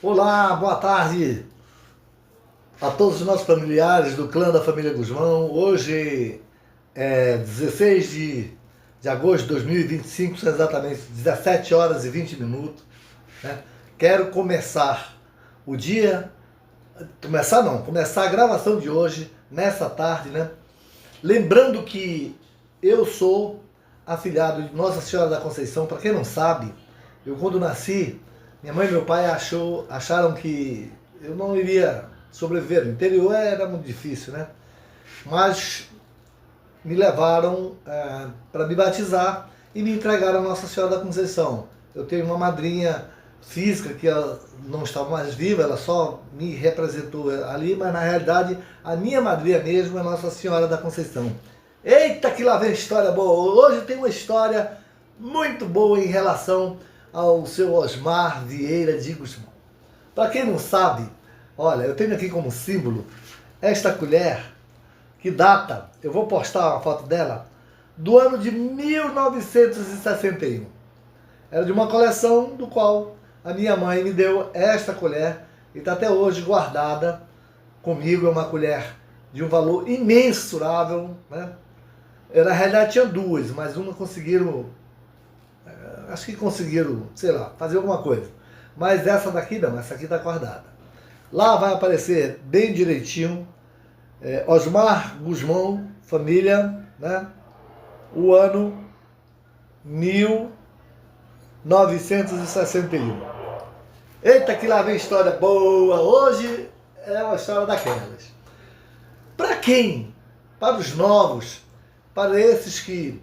Olá, boa tarde a todos os nossos familiares do clã da família Guzmão. Hoje é 16 de agosto de 2025, são exatamente 17 horas e 20 minutos. Né? Quero começar o dia, começar a gravação de hoje, nessa tarde, né? Lembrando que eu sou afilhado de Nossa Senhora da Conceição. Para quem não sabe, eu quando nasci, minha mãe e meu pai acharam que eu não iria sobreviver. No interior era muito difícil, né? Mas me levaram para me batizar e me entregaram a Nossa Senhora da Conceição. Eu tenho uma madrinha física que ela não estava mais viva, ela só me representou ali, mas na realidade a minha madrinha mesmo é Nossa Senhora da Conceição. Eita, que lá vem história boa! Hoje tem uma história muito boa em relação ao seu Osmar Vieira de Guzmão. Para quem não sabe, olha, eu tenho aqui como símbolo esta colher que data, eu vou postar uma foto dela, do ano de 1961. Era de uma coleção do qual a minha mãe me deu esta colher e está até hoje guardada comigo. É uma colher de um valor imensurável, né? Na realidade tinha duas, mas uma conseguiram, acho que conseguiram, sei lá, fazer alguma coisa. Mas essa daqui não, essa aqui está guardada. Lá vai aparecer bem direitinho, Osmar Guzmão, família, né? O ano 1961. Eita, que lá vem história boa! Hoje é uma história daquelas. Para quem? Para os novos, para esses que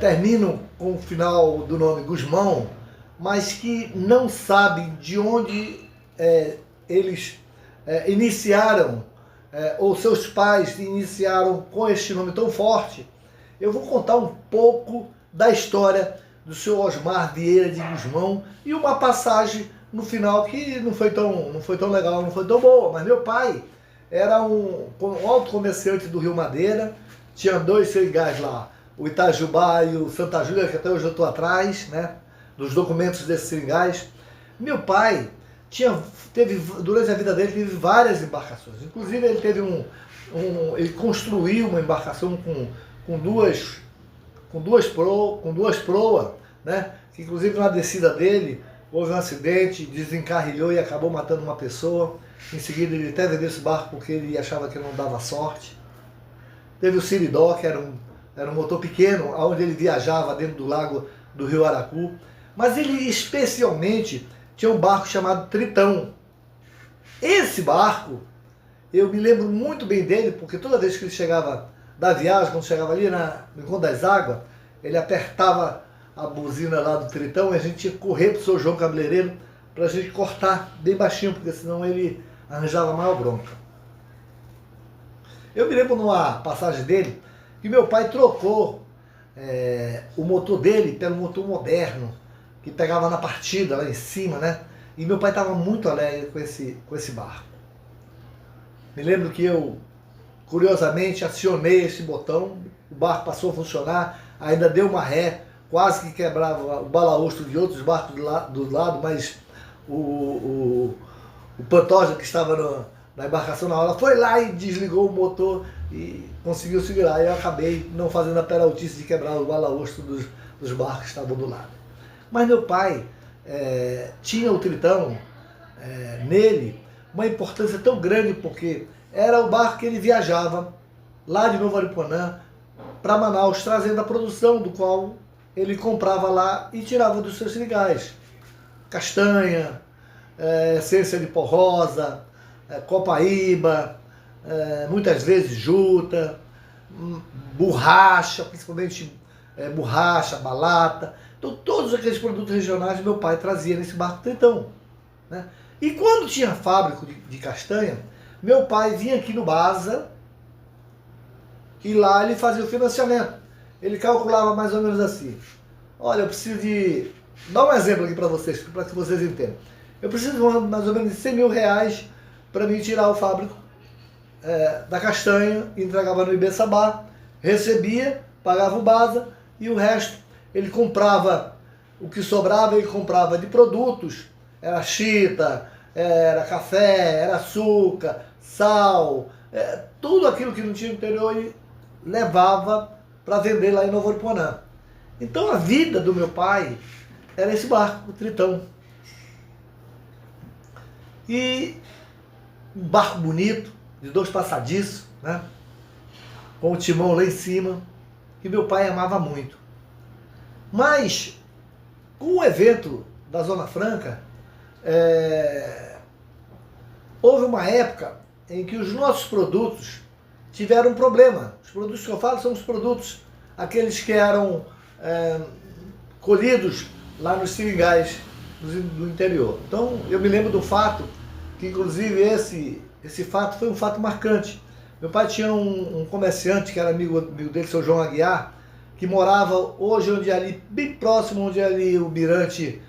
terminam com o final do nome Guzmão, mas que não sabem de onde eles iniciaram, ou seus pais iniciaram com este nome tão forte, eu vou contar um pouco da história do seu Osmar Vieira de Guzmão e uma passagem no final que não foi tão legal, não foi tão boa. Mas meu pai era um alto comerciante do Rio Madeira, tinha dois seringais lá, o Itajubá e o Santa Júlia, que até hoje eu estou atrás, né, dos documentos desses seringais. Meu pai teve, durante a vida dele, teve várias embarcações. Inclusive ele teve ele construiu uma embarcação com duas proas, né? Que inclusive na descida dele houve um acidente, desencarrilhou e acabou matando uma pessoa. Em seguida ele até vendeu esse barco porque ele achava que não dava sorte. Teve o Siridó, que era um motor pequeno, onde ele viajava dentro do lago do Rio Aracu. Mas ele especialmente tinha um barco chamado Tritão. Esse barco, eu me lembro muito bem dele, porque toda vez que ele chegava da viagem, quando chegava ali no Encontro das Águas, ele apertava a buzina lá do Tritão e a gente tinha que correr pro seu João Cabeleireiro para a gente cortar bem baixinho, porque senão ele arranjava maior bronca. Eu me lembro numa passagem dele que meu pai trocou o motor dele pelo motor moderno, que pegava na partida lá em cima, né? E meu pai estava muito alegre com esse barco. Me lembro que eu, curiosamente, acionei esse botão, o barco passou a funcionar, ainda deu uma ré, quase que quebrava o balaústo de outros barcos do lado, mas o Pantoja, que estava na embarcação na hora, foi lá e desligou o motor e conseguiu segurar. E eu acabei não fazendo a peraltice de quebrar o balaústo dos barcos que estavam do lado. Mas meu pai tinha o Tritão nele uma importância tão grande, porque era o barco que ele viajava lá de Novo Aripuanã para Manaus, trazendo a produção do qual ele comprava lá e tirava dos seus seringais. Castanha, essência de pó rosa, copaíba, muitas vezes juta, borracha, principalmente borracha, balata. Então todos aqueles produtos regionais meu pai trazia nesse barco Tritão, né? E quando tinha fábrica de castanha, meu pai vinha aqui no Baza e lá ele fazia o financiamento. Ele calculava mais ou menos assim: olha, eu preciso de... Dá um exemplo aqui para que vocês entendam. Eu preciso de mais ou menos de 100 mil reais para mim tirar o fábrico da castanha, entregava no Ibessabá, recebia, pagava o Baza e o resto ele comprava, o que sobrava ele comprava de produtos era chita, era café, era açúcar, sal, tudo aquilo que não tinha no interior ele levava para vender lá em Novo Aripuanã. Então a vida do meu pai era esse barco, o Tritão. E um barco bonito, de 2 passadiços, né? Com o timão lá em cima, que meu pai amava muito. Mas, com o evento da Zona Franca, houve uma época em que os nossos produtos tiveram um problema. Os produtos que eu falo são os produtos, aqueles que eram colhidos lá nos seringais do interior. Então, eu me lembro do fato, que inclusive esse fato foi um fato marcante. Meu pai tinha um comerciante que era amigo dele, seu João Aguiar, que morava hoje onde é ali, bem próximo onde é ali o mirante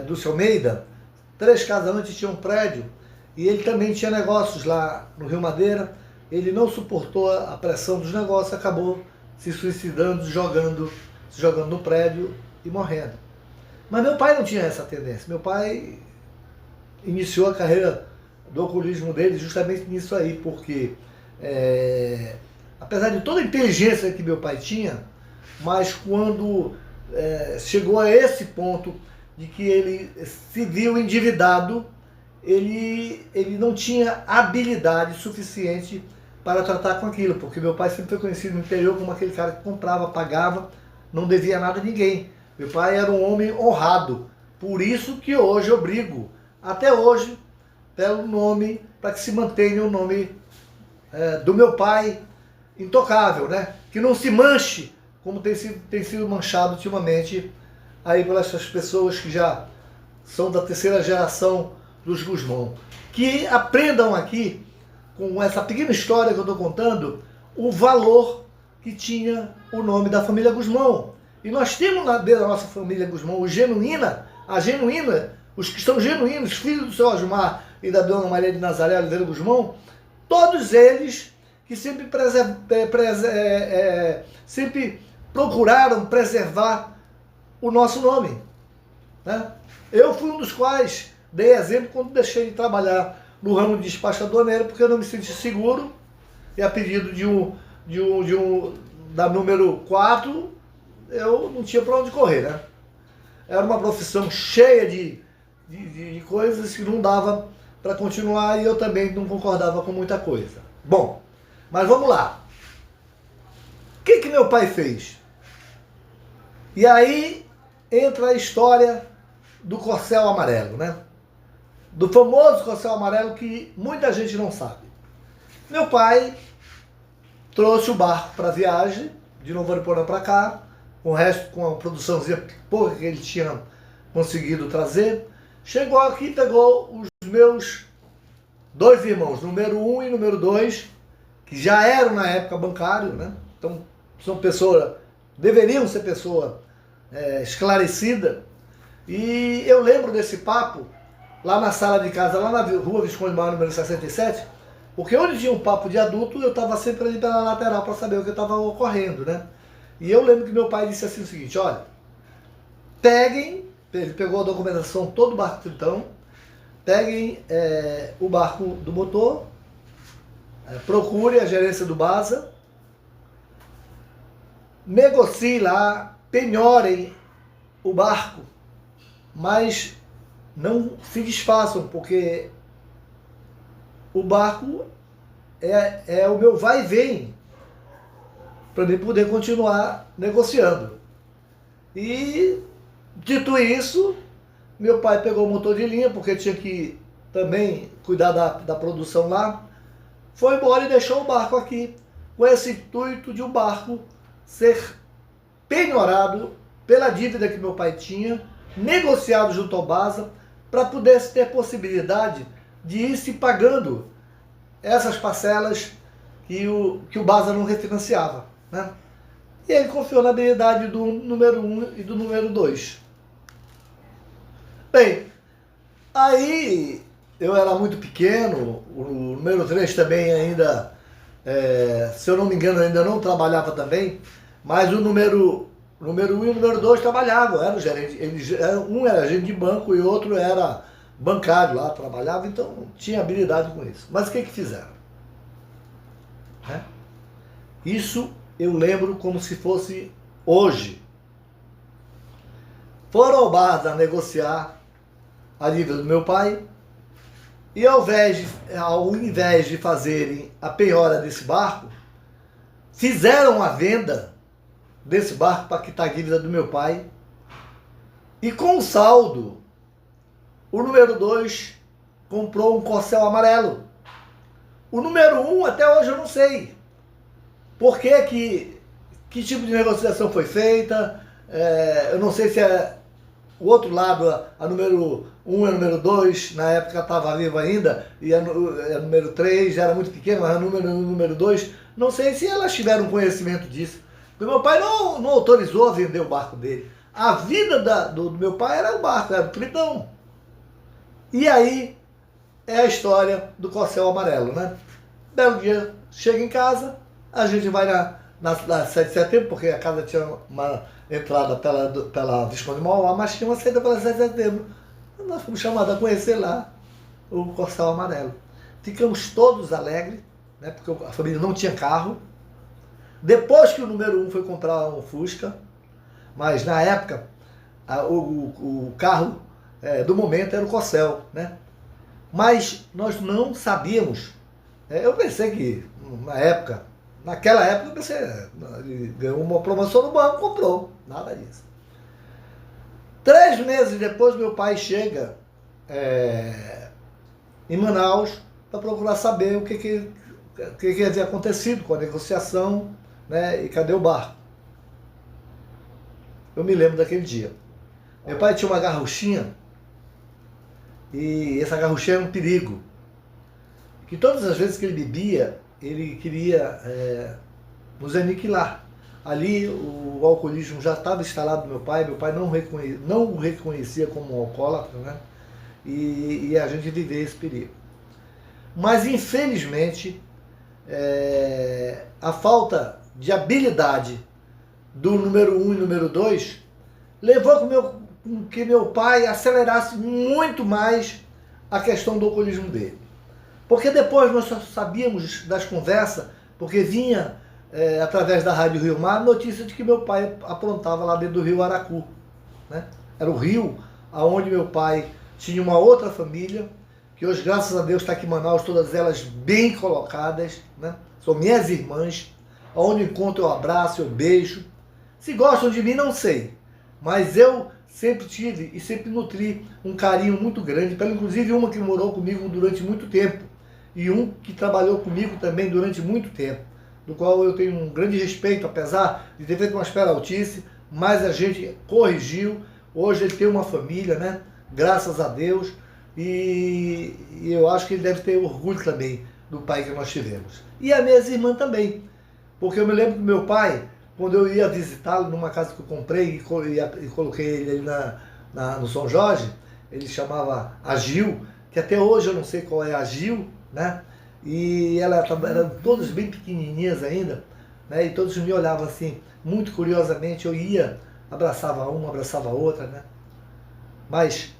do Seu Almeida. 3 casas antes tinha um prédio, e ele também tinha negócios lá no Rio Madeira. Ele não suportou a pressão dos negócios, acabou se suicidando, se jogando no prédio e morrendo. Mas meu pai não tinha essa tendência. Meu pai iniciou a carreira do oculismo dele justamente nisso aí, porque apesar de toda a inteligência que meu pai tinha, mas quando chegou a esse ponto de que ele se viu endividado, ele não tinha habilidade suficiente para tratar com aquilo, porque meu pai sempre foi conhecido no interior como aquele cara que comprava, pagava, não devia nada a ninguém. Meu pai era um homem honrado, por isso que hoje eu brigo, até hoje, pelo nome, para que se mantenha o nome do meu pai intocável, né? Que não se manche, como tem sido manchado ultimamente aí pelas pessoas que já são da 3ª geração dos Gusmão. Que aprendam aqui, com essa pequena história que eu estou contando, o valor que tinha o nome da família Gusmão. E nós temos dentro da nossa família Gusmão a genuína, os que são genuínos, filhos do seu Osmar e da dona Maria de Nazaré Oliveira Gusmão, todos eles que sempre procuraram preservar o nosso nome, né? Eu fui um dos quais dei exemplo quando deixei de trabalhar no ramo de despachadoneiro, porque eu não me senti seguro, e a pedido da número 4, eu não tinha para onde correr, né? Era uma profissão cheia de coisas que não dava para continuar, e eu também não concordava com muita coisa. Bom, mas vamos lá. O que meu pai fez? E aí entra a história do Corcel Amarelo, né? Do famoso Corcel Amarelo que muita gente não sabe. Meu pai trouxe o barco para a viagem, de Novo Aripuanã para cá, com a produçãozinha pouca que ele tinha conseguido trazer. Chegou aqui e pegou os meus 2 irmãos, número 1 e número 2, que já eram na época bancários, né? Então são pessoas, deveriam ser pessoa esclarecida. E eu lembro desse papo lá na sala de casa, lá na rua Visconde Maior, número 67, porque onde tinha um papo de adulto, eu estava sempre ali pela lateral para saber o que estava ocorrendo, né? E eu lembro que meu pai disse assim o seguinte: olha, ele pegou a documentação todo o barco Tritão, peguem o barco do motor, procure a gerência do BASA, negociem lá, penhorem o barco, mas não se desfaçam, porque o barco é o meu vai e vem para mim poder continuar negociando. E dito isso, meu pai pegou o motor de linha, porque tinha que também cuidar da produção lá, foi embora e deixou o barco aqui, com esse intuito de o barco ser penhorado pela dívida que meu pai tinha, negociado junto ao BASA, para poder ter possibilidade de ir se pagando essas parcelas que o BASA não refinanciava, né? E ele confiou na habilidade do número 1 e do número 2. Bem, aí eu era muito pequeno, o número 3 também ainda, se eu não me engano, ainda não trabalhava também, mas o número O número 1 e o número 2 trabalhavam, eram gerente, um era agente de banco e outro era bancário lá, trabalhava, então tinha habilidade com isso. Mas o que fizeram? Né? Isso eu lembro como se fosse hoje. Foram ao bar a negociar a dívida do meu pai e ao invés de fazerem a penhora desse barco, fizeram a venda desse barco para quitar a dívida do meu pai. E com o saldo, o número 2 comprou um Corcel amarelo. O número 1 até hoje eu não sei. Por que tipo de negociação foi feita? Eu não sei se é o outro lado, a número 1 e a número 2, na época estava viva ainda, e a número 3 era muito pequena, mas a número 2, não sei se elas tiveram conhecimento disso. Porque meu pai não autorizou a vender o barco dele. A vida do meu pai era o barco, era o Tritão. E aí é a história do Corcel amarelo, né? Belo dia, chega em casa, a gente vai na 7 de setembro, porque a casa tinha uma entrada pela Visconde de Mauá, mas tinha uma saída pela 7 de setembro. Nós fomos chamados a conhecer lá o Corcel amarelo. Ficamos todos alegres, né? Porque a família não tinha carro. Depois que o número 1 foi comprar um Fusca, mas na época o carro do momento era o Corcel, né? Mas nós não sabíamos. Eu pensei que naquela época eu pensei, ele ganhou uma promoção no banco, comprou. Nada disso. 3 meses depois meu pai chega em Manaus para procurar saber o que havia acontecido com a negociação, né, e cadê o barco. Eu me lembro daquele dia. Meu pai tinha uma garruchinha, e essa garruchinha era um perigo. Que todas as vezes que ele bebia, ele queria nos aniquilar. Ali o alcoolismo já estava instalado no meu pai não o reconhecia como um alcoólatra, né? E a gente vivia esse perigo. Mas infelizmente a falta de habilidade do número 1 e número 2 levou com que meu pai acelerasse muito mais a questão do alcoolismo dele. Porque depois nós só sabíamos das conversas, porque vinha através da Rádio Rio Mar notícia de que meu pai aprontava lá dentro do rio Aracu, né? Era o rio onde meu pai tinha uma outra família, que hoje, graças a Deus, está aqui em Manaus, todas elas bem colocadas, né? São minhas irmãs, onde encontro eu abraço, eu beijo. Se gostam de mim, não sei, mas eu sempre tive e sempre nutri um carinho muito grande, inclusive uma que morou comigo durante muito tempo, e um que trabalhou comigo também durante muito tempo, do qual eu tenho um grande respeito, apesar de ter feito uma esperaltice, mas a gente corrigiu. Hoje ele tem uma família, né? Graças a Deus, e eu acho que ele deve ter orgulho também do pai que nós tivemos. E a minha irmã também, porque eu me lembro que meu pai, quando eu ia visitá-lo numa casa que eu comprei e coloquei ele ali no São Jorge, ele chamava Agil, que até hoje eu não sei qual é Agil, né? E eram todas bem pequenininhas ainda, né? E todos me olhavam assim, muito curiosamente. Eu ia, abraçava uma, abraçava a outra, né? Mas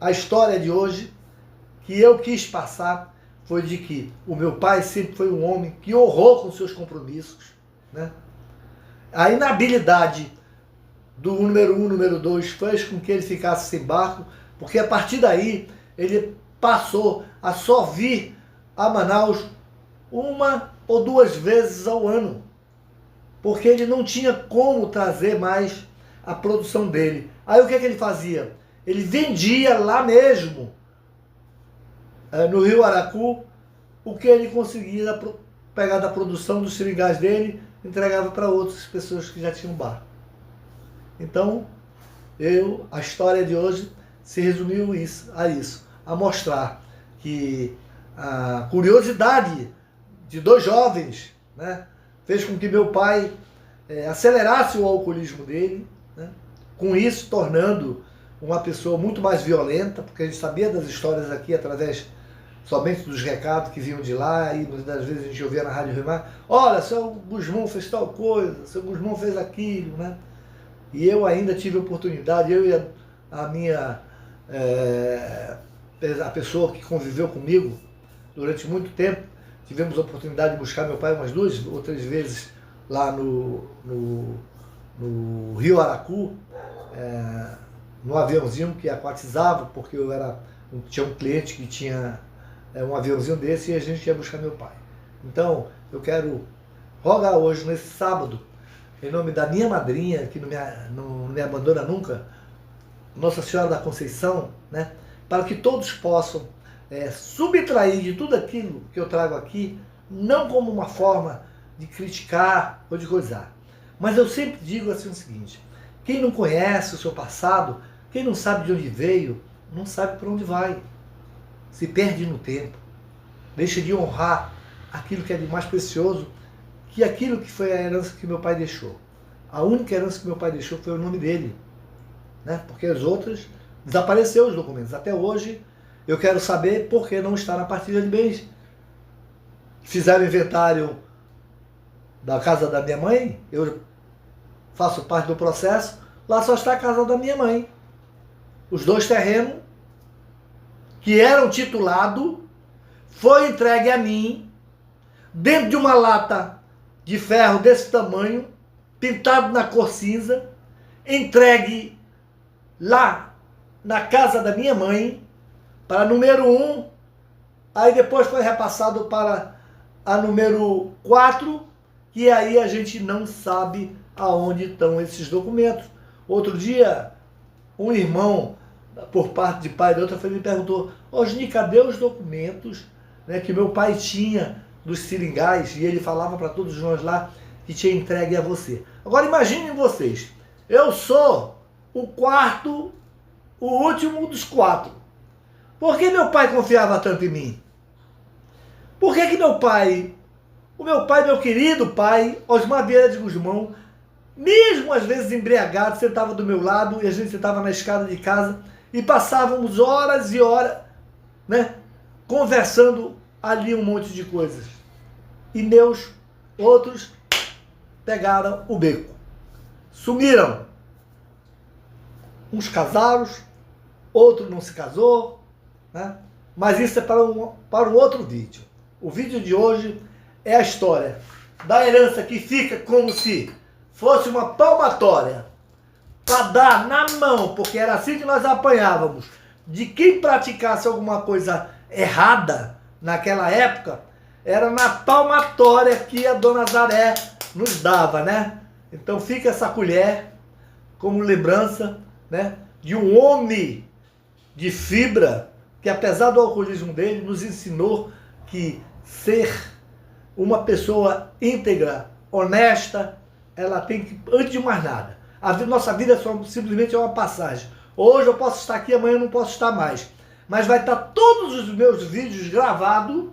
a história de hoje que eu quis passar foi de que o meu pai sempre foi um homem que honrou com seus compromissos, né? A inabilidade do número 1, número 2 fez com que ele ficasse sem barco, porque a partir daí ele passou a só vir a Manaus 1 ou 2 vezes ao ano, porque ele não tinha como trazer mais a produção dele. Aí o que ele fazia? Ele vendia lá mesmo, no Rio Aracu, o que ele conseguia pegar da produção dos seringais dele, entregava para outras pessoas que já tinham barco. Então, a história de hoje se resumiu a isso, a mostrar que a curiosidade de 2 jovens, né, fez com que meu pai acelerasse o alcoolismo dele, né, com isso tornando uma pessoa muito mais violenta, porque a gente sabia das histórias aqui através somente dos recados que vinham de lá, e muitas vezes a gente ouvia na Rádio Rio Mar, olha, seu Guzmão fez tal coisa, seu Guzmão fez aquilo, né? E eu ainda tive oportunidade, eu e a minha, a pessoa que conviveu comigo durante muito tempo, tivemos a oportunidade de buscar meu pai umas 2 ou 3 vezes lá no Rio Aracu, no aviãozinho que aquatizava, porque tinha um cliente que tinha um aviãozinho desse e a gente ia buscar meu pai. Então, eu quero rogar hoje, nesse sábado, em nome da minha madrinha, que não me abandona nunca, Nossa Senhora da Conceição, né, para que todos possam subtrair de tudo aquilo que eu trago aqui, não como uma forma de criticar ou de coisar. Mas eu sempre digo assim o seguinte: quem não conhece o seu passado, quem não sabe de onde veio, não sabe para onde vai. Se perde no tempo. Deixa de honrar aquilo que é de mais precioso, que aquilo que foi a herança que meu pai deixou. A única herança que meu pai deixou foi o nome dele, né? Porque as outras desapareceram os documentos. Até hoje eu quero saber por que não está na partilha de bens. Fizeram inventário da casa da minha mãe, eu faço parte do processo, lá só está a casa da minha mãe. Os 2 terrenos que eram titulados foi entregue a mim dentro de uma lata de ferro desse tamanho, pintado na cor cinza, entregue lá na casa da minha mãe para número 1, aí depois foi repassado para a número 4, e aí a gente não sabe aonde estão esses documentos. Outro dia, um irmão, por parte de pai de outra família, me perguntou: Osni, cadê os documentos, né, que meu pai tinha dos seringais? E ele falava para todos nós lá que tinha entregue a você. Agora imaginem vocês, eu sou o quarto, o último dos 4. Por que meu pai confiava tanto em mim? Por que meu pai, meu querido pai, Osmar Vieira de Guzmão, mesmo às vezes embriagado, sentava do meu lado e a gente sentava na escada de casa e passávamos horas e horas, né, conversando ali um monte de coisas. E meus outros pegaram o beco. Sumiram. Uns casaram, outro não se casou, né? Mas isso é para um outro vídeo. O vídeo de hoje é a história da herança que fica como se fosse uma palmatória para dar na mão, porque era assim que nós apanhávamos, de quem praticasse alguma coisa errada naquela época, era na palmatória que a Dona Zaré nos dava, né? Então fica essa colher como lembrança, né, de um homem de fibra que, apesar do alcoolismo dele, nos ensinou que ser uma pessoa íntegra, honesta, ela tem que, antes de mais nada, nossa vida simplesmente é uma passagem. Hoje eu posso estar aqui, amanhã eu não posso estar mais. Mas vai estar todos os meus vídeos gravados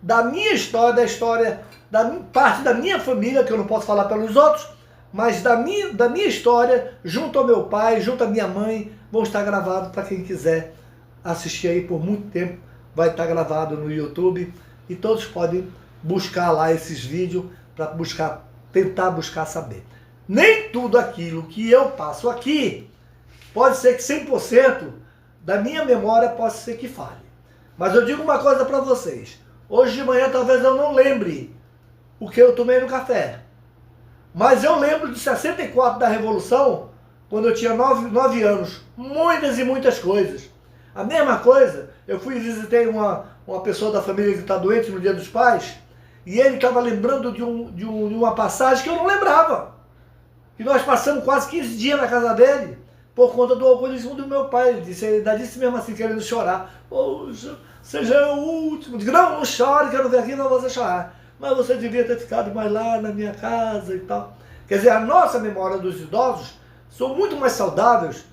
da minha história, da história da parte da minha família, que eu não posso falar pelos outros, mas da minha história, junto ao meu pai, junto à minha mãe, vão estar gravados para quem quiser assistir aí por muito tempo. Vai estar gravado no YouTube e todos podem buscar lá esses vídeos para tentar buscar saber. Nem tudo aquilo que eu passo aqui pode ser que 100% da minha memória possa ser que fale. Mas eu digo uma coisa para vocês. Hoje de manhã talvez eu não lembre o que eu tomei no café. Mas eu lembro de 64 da Revolução, quando eu tinha 9 anos. Muitas e muitas coisas. A mesma coisa, eu fui e visitei uma pessoa da família que está doente no Dia dos Pais, e ele estava lembrando de uma passagem que eu não lembrava. Que nós passamos quase 15 dias na casa dele, por conta do alcoolismo do meu pai. Ele disse mesmo assim, querendo chorar. Poxa, seja o último. Eu digo, não, não chore, quero ver aqui, não você chorar. Mas você devia ter ficado mais lá na minha casa e tal. Quer dizer, a nossa memória dos idosos são muito mais saudáveis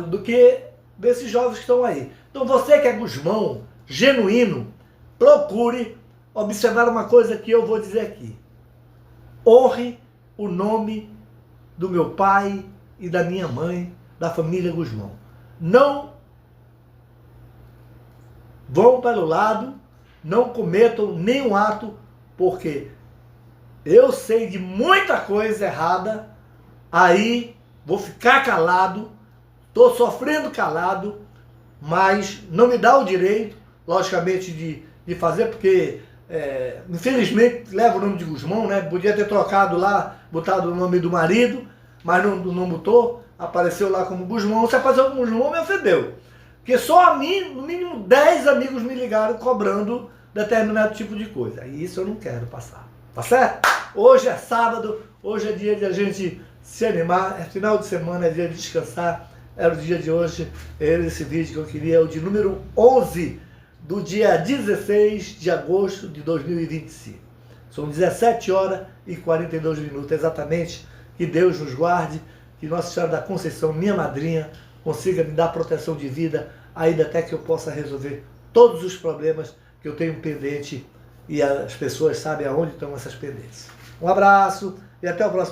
do que desses jovens que estão aí. Então você que é Guzmão, genuíno, procure observar uma coisa que eu vou dizer aqui. Honre o nome do meu pai e da minha mãe, da família Guzmão. Não vão pelo lado, não cometam nenhum ato, porque eu sei de muita coisa errada aí vou ficar calado, estou sofrendo calado, mas não me dá o direito, logicamente, de fazer, porque infelizmente leva o nome de Gusmão, né? Podia ter trocado lá, botado o nome do marido, mas não botou, apareceu lá como Gusmão. Se apareceu como Gusmão, me ofendeu. Porque só a mim, no mínimo 10 amigos me ligaram cobrando determinado tipo de coisa. E isso eu não quero passar. Tá certo? Hoje é sábado, hoje é dia de a gente se animar, é final de semana, é dia de descansar. Era o dia de hoje, esse vídeo que eu queria, é o de número 11 do dia 16 de agosto de 2025. São 17 horas e 42 minutos exatamente. Que Deus nos guarde, que Nossa Senhora da Conceição, minha madrinha, consiga me dar proteção de vida, ainda até que eu possa resolver todos os problemas que eu tenho pendente e as pessoas sabem aonde estão essas pendências. Um abraço e até o próximo.